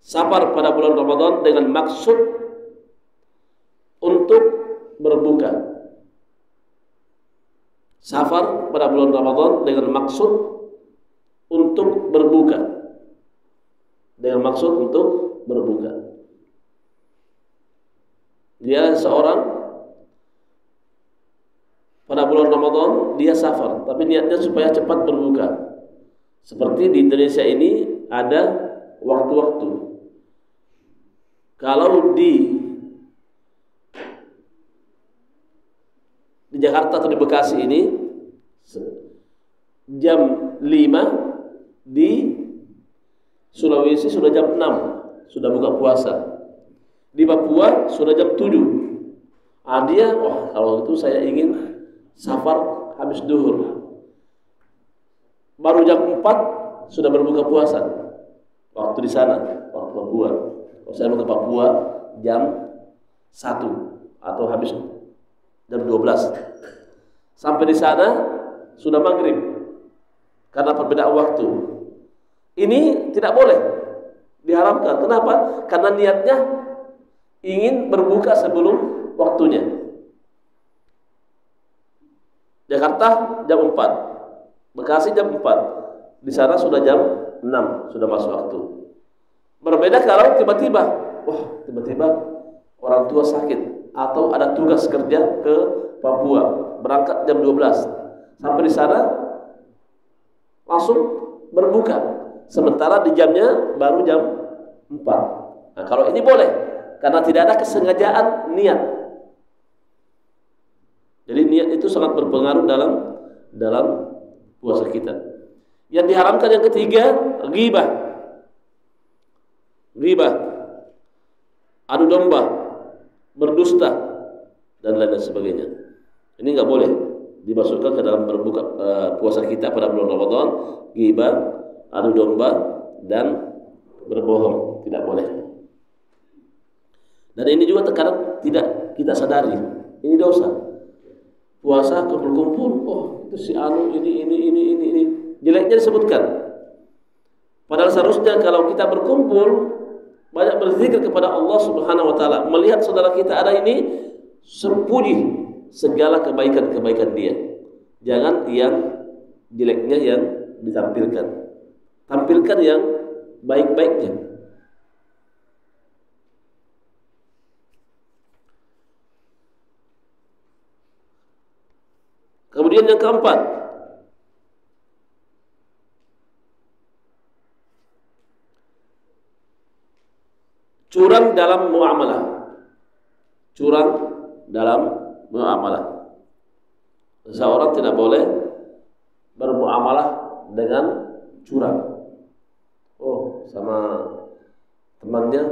Safar pada bulan Ramadan dengan maksud untuk berbuka. Safar pada bulan Ramadan dengan maksud untuk berbuka. Dengan maksud untuk berbuka. Dia seorang pada bulan Ramadan dia safar, tapi niatnya supaya cepat berbuka. Seperti di Indonesia ini ada waktu-waktu. Kalau di Jakarta atau di Bekasi ini jam 5, di Sulawesi sudah jam 6 sudah buka puasa, di Papua sudah jam 7. Dia kalau itu saya ingin safar habis duhur, baru jam 4 sudah berbuka puasa waktu di sana, waktu Papua. Kalau saya mau ke Papua jam 1 atau habis jam 12. Sampai di sana sudah maghrib karena perbedaan waktu. Ini tidak boleh, diharamkan. Kenapa? Karena niatnya ingin berbuka sebelum waktunya. Jakarta jam 4, Bekasi jam 4. Di sana sudah jam 6, sudah masuk waktu. Berbeda kalau tiba-tiba orang tua sakit atau ada tugas kerja ke Papua, berangkat jam 12. Sampai di sana langsung berbuka. Sementara di jamnya baru jam 4. Nah, kalau ini boleh karena tidak ada kesengajaan niat. Jadi niat itu sangat berpengaruh dalam puasa kita. Yang diharamkan yang ketiga, ghibah. Ghibah, adu domba, berdusta dan lain sebagainya. Ini nggak boleh dimasukkan ke dalam berbuka puasa kita pada bulan Ramadan. Ghibah, adu domba dan berbohong tidak boleh. Dan ini juga terkadang tidak kita sadari, ini dosa. Puasa kumpul-kumpul, itu si anu ini. Jeleknya disebutkan. Padahal seharusnya kalau kita berkumpul banyak berzikir kepada Allah Subhanahu wa taala, melihat saudara kita ada ini, sepuji segala kebaikan-kebaikan dia. Jangan yang jeleknya yang ditampilkan. Tampilkan yang baik-baiknya. Kemudian yang keempat, curang dalam muamalah. Curang dalam muamalah. Seseorang tidak boleh bermuamalah dengan curang. Oh, sama temannya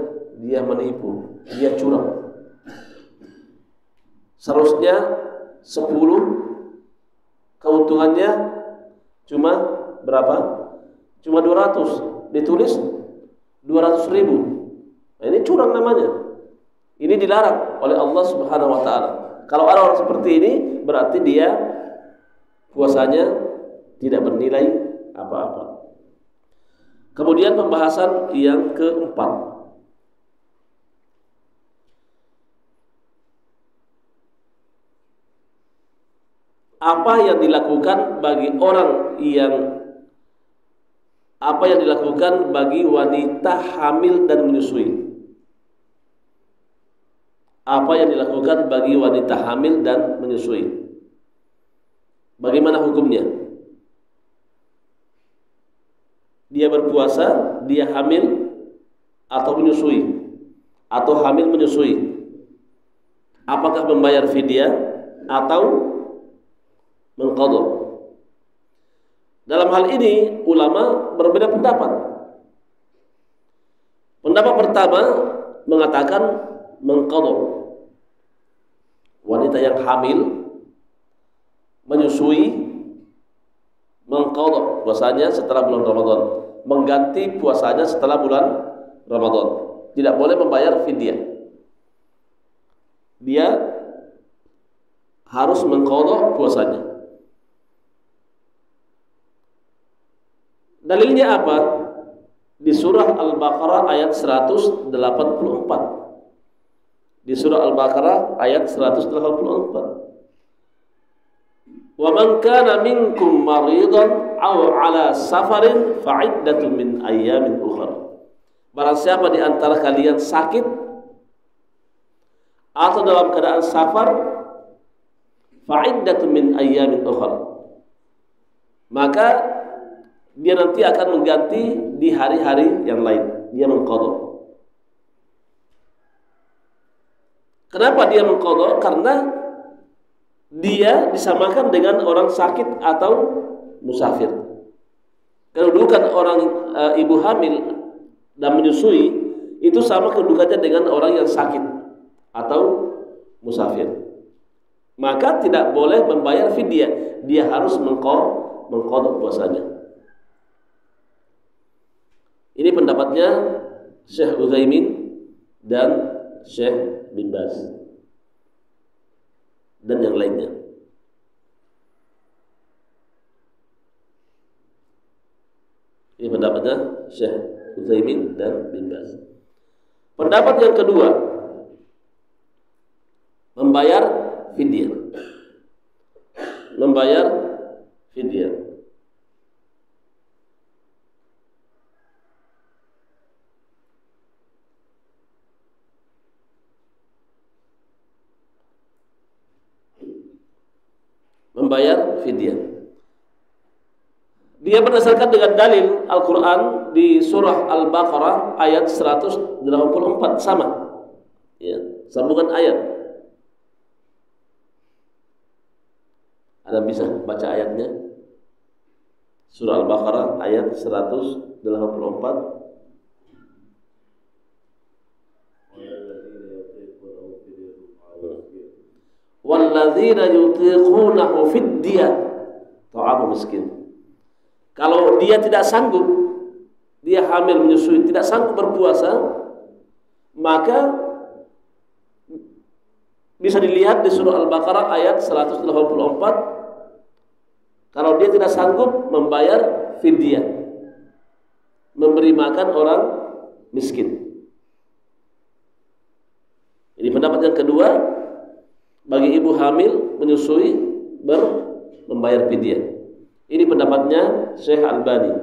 dia menipu, dia curang. Seharusnya 10, keuntungannya cuma berapa? Cuma 200, ditulis 200.000. Nah, ini curang namanya. Ini dilarang oleh Allah Subhanahu wa taala. Kalau ada orang seperti ini, berarti dia puasanya tidak bernilai apa-apa. Kemudian pembahasan yang keempat, apa yang dilakukan bagi wanita hamil dan menyusui. Apa yang dilakukan bagi wanita hamil dan menyusui? Bagaimana hukumnya? Dia berpuasa, dia hamil atau menyusui, atau hamil menyusui. Apakah membayar fidyah atau mengqadha? Dalam hal ini ulama berbeda pendapat. Pendapat pertama mengatakan mengqadha. Wanita yang hamil menyusui mengqadha puasanya setelah bulan Ramadan, mengganti puasanya setelah bulan Ramadan. Tidak boleh membayar fidyah. Dia harus mengqadha puasanya. Dalilnya apa? Di surah Al-Baqarah ayat 184. Di surah Al-Baqarah ayat 184. Wa man kana minkum maridan aw ala safarin fa'iddatun min ayyamin ukhra. Barang siapa di antara kalian sakit atau dalam keadaan safar, fa'iddatun min ayyamin ukhra, maka dia nanti akan mengganti di hari-hari yang lain. Dia mengqadha. Kenapa dia mengqadha? Karena dia disamakan dengan orang sakit atau musafir. Kedudukan orang ibu hamil dan menyusui itu sama kedudukannya dengan orang yang sakit atau musafir. Maka tidak boleh membayar fidyah. Dia harus mengqadha puasanya. Ini pendapatnya Syekh Utsaimin dan Syekh bin Baz dan yang lainnya. Ini pendapatnya Syekh Utsaimin dan bin Baz. Pendapat yang kedua, membayar fidyah. Membayar fidyah. Membayar fidyah. Dia berdasarkan dengan dalil Al-Quran di surah Al-Baqarah ayat 184 sama. Ya, sambungan ayat. Anda bisa baca ayatnya? Surah Al-Baqarah ayat 184. Walladzina yutiqunahu fidyah ta'amu miskin. Kalau dia tidak sanggup, dia hamil menyusui, tidak sanggup berpuasa, maka bisa dilihat di surah Al-Baqarah ayat 184. Kalau dia tidak sanggup membayar fidyah, memberi makan orang miskin. Ini pendapat yang kedua. Bagi ibu hamil menyusui membayar fidyah. Ini pendapatnya Syekh Al-Albani.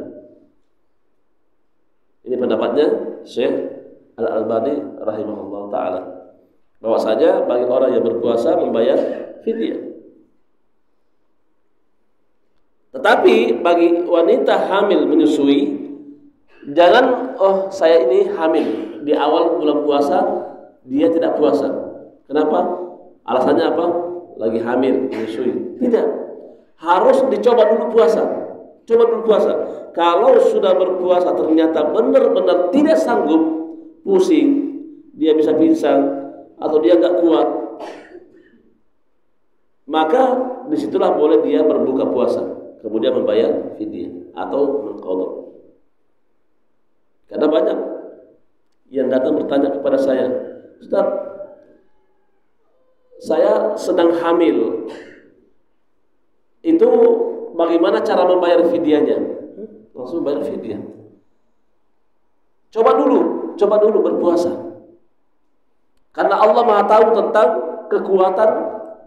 Ini pendapatnya Syekh Al-Albani rahimahullah ta'ala. Bahwasanya bagi orang yang berpuasa membayar fidyah. Tetapi bagi wanita hamil menyusui, jangan saya ini hamil di awal bulan puasa dia tidak puasa. Kenapa? Alasannya apa? Lagi hamil menyusui. Tidak. Harus dicoba dulu puasa. Coba dulu puasa. Kalau sudah berpuasa ternyata benar-benar tidak sanggup, pusing, dia bisa pingsan atau dia nggak kuat, maka disitulah boleh dia berbuka puasa, kemudian membayar fidyah atau mengqadha. Karena banyak yang datang bertanya kepada saya, Ustaz, saya sedang hamil, itu bagaimana cara membayar fidyahnya? Langsung bayar fidyah. Coba dulu berpuasa. Karena Allah Maha tahu tentang kekuatan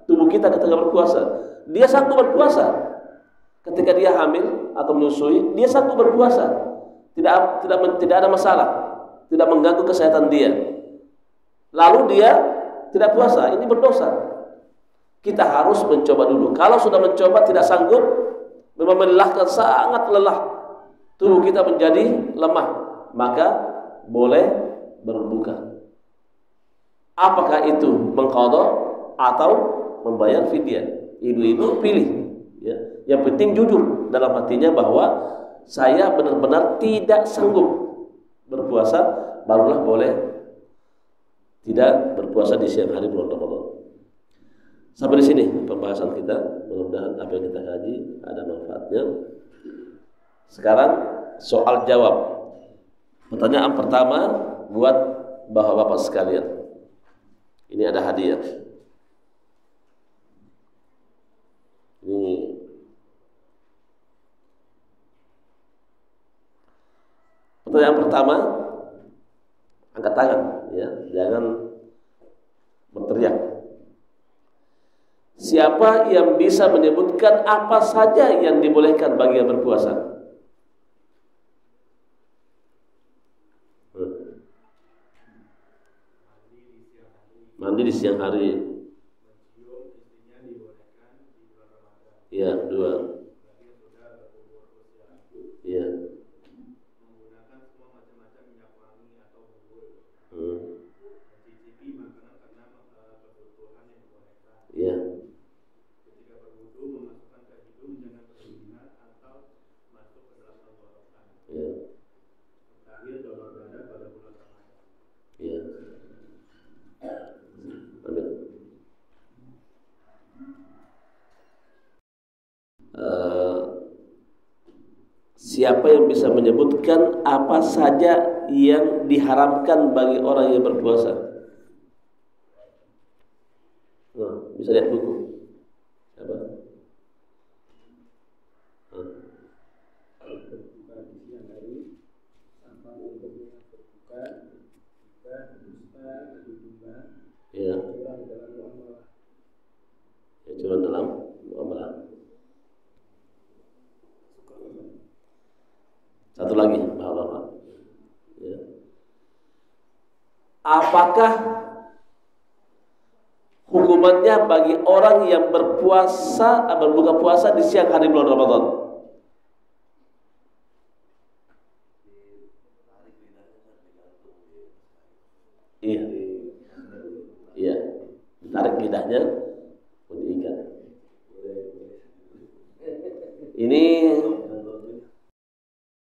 tubuh kita ketika berpuasa. Dia sanggup berpuasa. Ketika dia hamil atau menyusui, dia sanggup berpuasa. Tidak ada masalah. Tidak mengganggu kesehatan dia. Lalu dia tidak puasa, ini berdosa. Kita harus mencoba dulu. Kalau sudah mencoba tidak sanggup, memang melelahkan, sangat lelah, tubuh kita menjadi lemah, maka boleh berbuka. Apakah itu mengqadha atau membayar fidyah? Ibu-ibu pilih, ya. Yang penting jujur dalam hatinya bahwa saya benar-benar tidak sanggup berpuasa, barulah boleh tidak berpuasa di siang hari bulan Ramadan. Sampai di sini pembahasan kita. Mudah-mudahan apa yang kita kaji ada manfaatnya. Sekarang soal jawab. Pertanyaan pertama buat bapak-bapak sekalian. Ini ada hadiah. Ini pertanyaan pertama, angkat tangan, ya, jangan berteriak. Siapa yang bisa menyebutkan apa saja yang dibolehkan bagi yang berpuasa? Mandi di siang hari. Ya, dua. Ya. Ya. Siapa yang bisa menyebutkan apa saja yang diharamkan bagi orang yang berpuasa? Nah, bisa lihat buku. Apa? Ya. Ya, cuma dalam muamalah. Satu lagi, Bapak. Ya. Apakah hukumannya bagi orang yang berpuasa, berbuka puasa di siang hari bulan Ramadan? Iya. Iya. Tarik lidahnya, diikat. Ini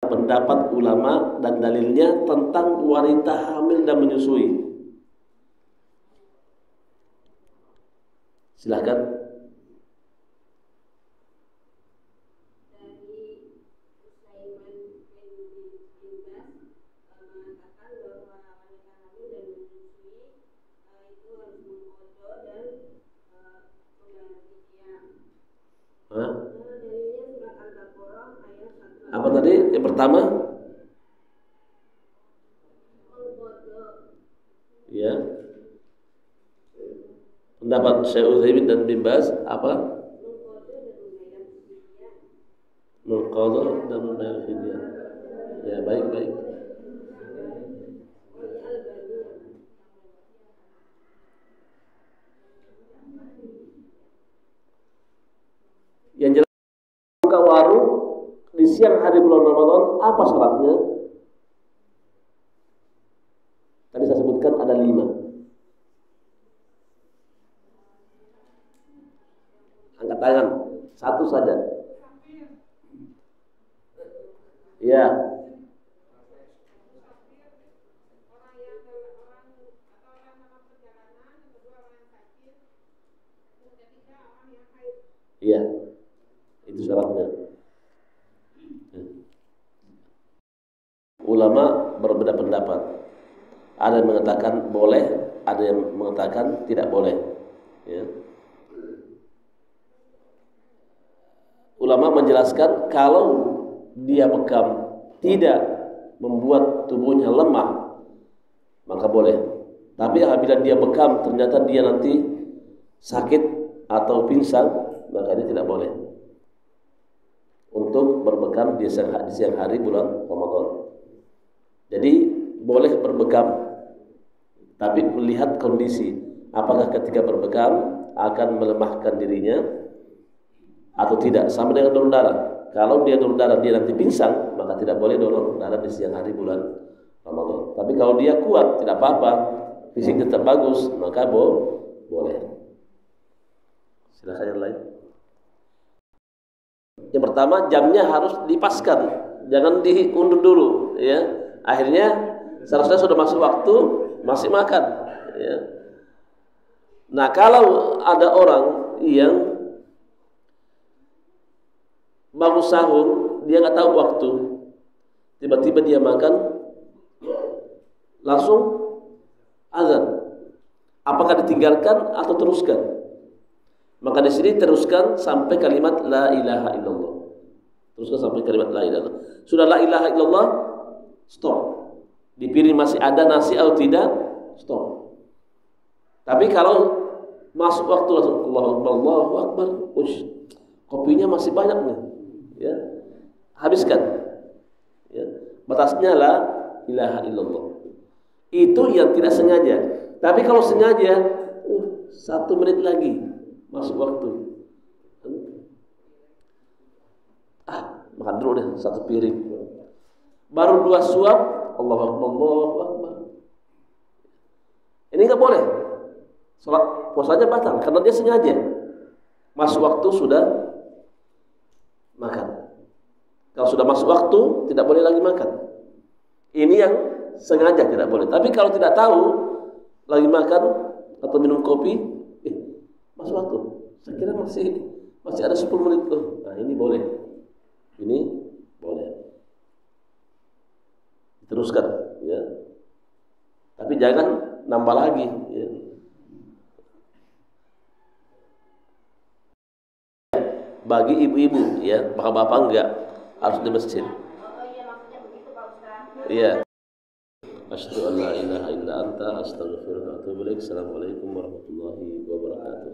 pendapat ulama dan dalilnya tentang wanita hamil dan menyusui. Silakan. Apa tadi? Yang pertama? Ya. Pendapat Syekh Utsaimin dan Bin Baz apa? Mengqadha dan membayar fidyah. Ya, baik. Yang jelas buka warung siang hari bulan Ramadan, apa syaratnya? Tadi saya sebutkan ada 5. Angkat tangan, satu saja. Ya. Iya, itu syaratnya. Ulama berbeda pendapat. Ada yang mengatakan boleh, ada yang mengatakan tidak boleh. Ya. Ulama menjelaskan kalau dia bekam tidak membuat tubuhnya lemah, maka boleh. Tapi apabila dia bekam ternyata dia nanti sakit atau pingsan, maka dia tidak boleh untuk berbekam di siang hari bulan Ramadan. Jadi boleh berbekam, tapi melihat kondisi, apakah ketika berbekam akan melemahkan dirinya atau tidak. Sama dengan donor darah. Kalau dia donor darah dia nanti pingsan, maka tidak boleh donor darah di siang hari bulan Ramadan. Tapi kalau dia kuat, tidak apa-apa, fisik tetap bagus, maka boleh. Silakan yang lain. Yang pertama, jamnya harus dipaskan, jangan diundur dulu, ya. Akhirnya seharusnya sudah masuk waktu, masih makan, ya. Nah, kalau ada orang yang bangun sahur, dia nggak tahu waktu, tiba-tiba dia makan, langsung azan. Apakah ditinggalkan atau teruskan? Maka di sini teruskan sampai kalimat la ilaha illallah. Teruskan sampai kalimat la ilaha illallah. Sudah la ilaha illallah, stop. Di piring masih ada nasi atau tidak, stop. Tapi kalau masuk waktu langsung Allahu Akbar, kopinya masih banyak nih, ya, habiskan. Ya. Batasnya la ilaha illallah. Itu yang tidak sengaja. Tapi kalau sengaja, 1 menit lagi masuk waktu. Makan dulu deh 1 piring. Baru 2 suap, Allahu Akbar, Allahu Akbar. Ini nggak boleh. Salat puasanya batal karena dia sengaja. Masuk waktu sudah makan. Kalau sudah masuk waktu tidak boleh lagi makan. Ini yang sengaja tidak boleh. Tapi kalau tidak tahu lagi makan atau minum kopi, masuk waktu. Saya kira masih ada 10 menit tuh. Nah, ini boleh. Ini boleh. Teruskan, ya. Tapi jangan nambah lagi, ya. Bagi ibu-ibu, ya, bapak-bapak enggak harus di masjid. Iya. Asyhadu an la ilaha illa anta astaghfiruka wa atubu ilaik. Assalamualaikum warahmatullahi wabarakatuh.